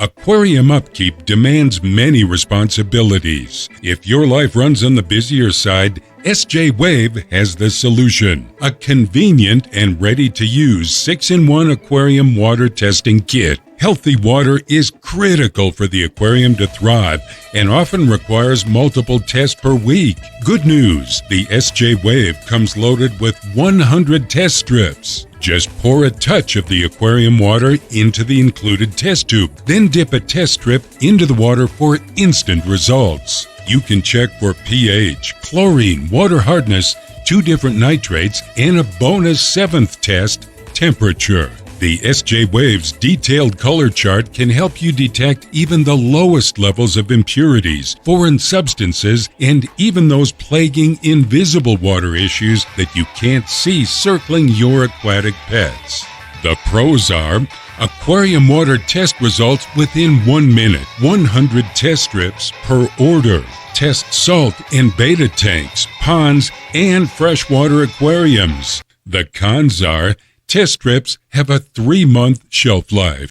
Aquarium upkeep demands many responsibilities. If your life runs on the busier side, SJ Wave has the solution. A convenient and ready-to-use 6-in-1 aquarium water testing kit. Healthy water is critical for the aquarium to thrive and often requires multiple tests per week. Good news, the SJ Wave comes loaded with 100 test strips. Just pour a touch of the aquarium water into the included test tube, then dip a test strip into the water for instant results. You can check for pH, chlorine, water hardness, 2 different nitrates, and a bonus 7th test, temperature. The SJ Wave's detailed color chart can help you detect even the lowest levels of impurities, foreign substances, and even those plaguing invisible water issues that you can't see circling your aquatic pets. The pros are aquarium water test results within 1 minute, 100 test strips per order. Test salt and beta tanks, ponds, and freshwater aquariums. The cons are test strips have a 3-month shelf life.